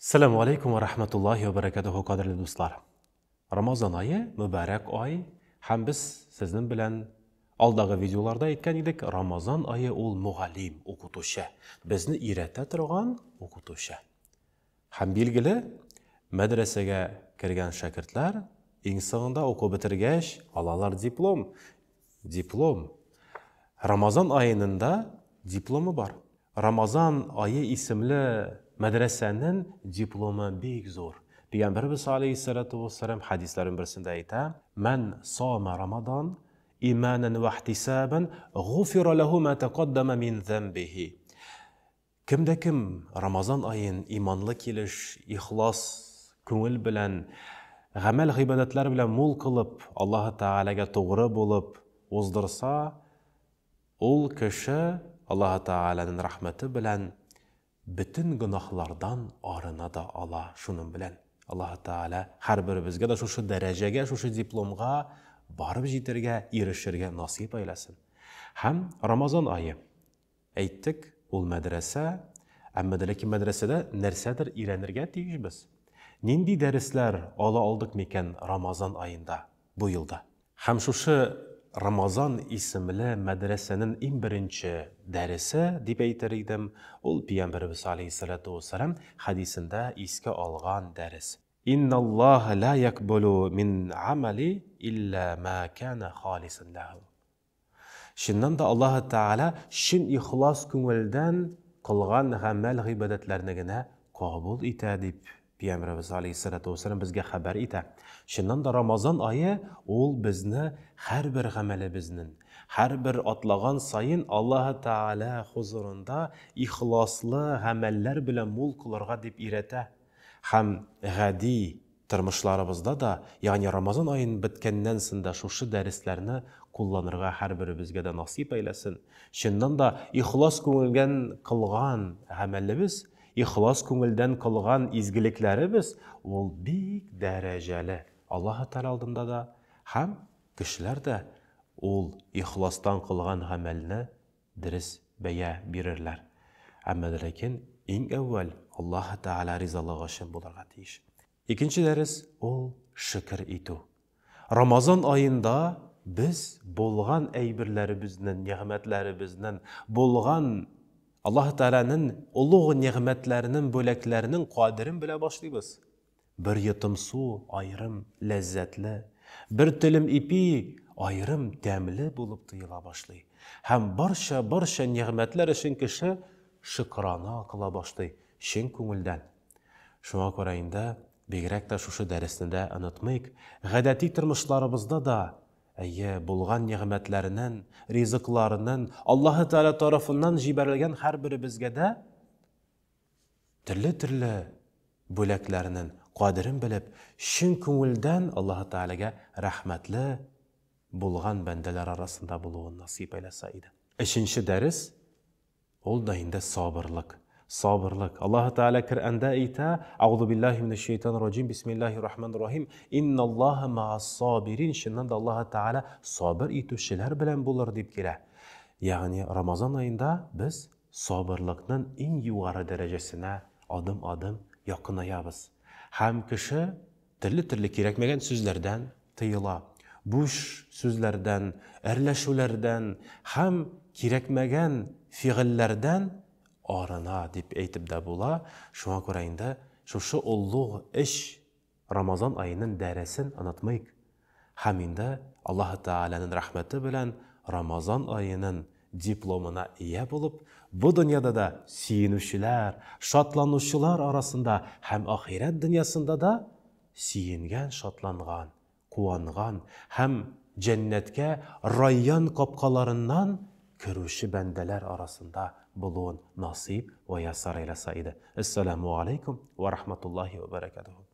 Assalamu alaikum va rahmatullohi va barakatuhu, qadrli do'stlar. Ramazon oyi muborak oy. Ham biz sizning bilan oldagi videolarda aytgan edik, Ramazon oyi ul muallim, o'qituvchi, bizni o'rata turgan o'qituvchi. Ham belgili madrasaga kirgan shogirdlar eng so'ngida o'qib bitirgach, olalar diplom. Ramazon oyinda diplomi bor. Ramazon oyi ismli madrasaning diplomi bek zo'r. Peygamberimiz alayhissalatu vassalam hadislerin birisinde ayta: "Man soma Ramazon imanan va ihtisaban g'ufira lahu ma taqaddama min zambihi." Kimde kim Ramazon ayın imanlı kelish, ihlos, ko'ngil bilan, amal ibodatlar bilan mo'l qilib, Alloh taolaga to'g'ri bo'lib o'zdirsa, ol kishi Alloh taolaning rahmati bilan bütün günahlardan arınada Allah. Şunun bilen Allah Teala her birimizge de şu derecege, şu diplomga barıp jitirge, erişirge nasip eylesin. Hem Ramazan ayı ayttık, ol medrese, ama ki medresede nersedir iğrenirge deyiş biz. Nindi dersler aldık meken Ramazan ayında, bu yılda. Hem şu Ramazan isimli medresenin en birinci dersi deyip aytardim, ol Peygamberimiz aleyhissalatu vesselam hadisinde iske algan ders. İnna Allah la yakbulu min amali illa ma kana halisan lahu. Şundan da Allah Teala şin ihlas köngülden kılgan amel ibadetlerini gene kabul etadip Peygamberimiz aleyhissalatu vesselam bizge haber ete. Şundan da Ramazan ayı ol bizni her bir amelibiznin, her bir atlagan sayın Allah Teala huzurunda ihlaslı ameller bilen mol kılarga dip irete. Hem gadi tırmışlarımızda da, yani Ramazan ayın bitkenden sında şu derslerini kullanırga her biribizge de nasip eylesin. Şundan da ihlas köngülden kılgan amelibіз, İhlas köngülden kılgan izgiliklerimiz ol bik dereceli. Allah Teala aldığında da hem kişiler de ol ihlastan kılgan amelini diriz beye birirler. Ama lakin en evvel Allah Teala rizalığı için bularga deyiş. İkinci deriz ol şükür etu. Ramazan ayında biz bolgan eybirlerimizden, nimetlerimizden, bolgan Allah Teala'nın uluğ nimetlerinin, böleklerinin qadirin bile başlayız. Bir yutım su ayrım lezzetli, bir tilim ipi ayrım demli bulup tuyula başlay. Hem barşa nimetler için kişi şükrana kıla başlay, şin köngülden. Şuna korayında, begrek de şu dersinde unutmayık, gadati tırmışlarımızda da bulgan nimetlerinin, rizıklarının Allah Teala tarafından jiberilgen her biribizge de türlü böleklerinin qadirin bilip, şin köngülden Allah Teala'ga rahmetli bulgan bendeler arasında buluğun nasip eyleseydi. Üçüncü ders, ol da indi sabırlık. Sabırlık. Allah Teala Kur'an'da ayta: "Euzu billahi mineşşeytanirracim. Bismillahirrahmanirrahim. İnnallaha ma'as sabirin." Şundan da Allah Teala sabır etüşçiler bilen bulur deyip kele. Yani Ramazan ayında biz sabırlıkның en yukarı derecesine adım yakınayabız. Hem kişi türlü kerekmegen sözlerden tıyıla, boş sözlerden, erleşulerden, hem kerekmegen fiillerden arına deyip eytip de bula. Şuna korayında şu ulluğ iş Ramazan ayının deresin anlatmayık. Haminde Allah Teala'nın rahmeti bilen Ramazan ayının diplomuna iyi bulup, bu dünyada da siyinüşçüler, şatlanuşçular arasında hem ahiret dünyasında da siyingen, şatlangan, kuangan, hem cennetke rayyan kapkalarından körüşü bendeler arasında buluğun nasip ve yasar eyleseydi. Esselamu aleykum ve rahmetullahi ve berekatuhu.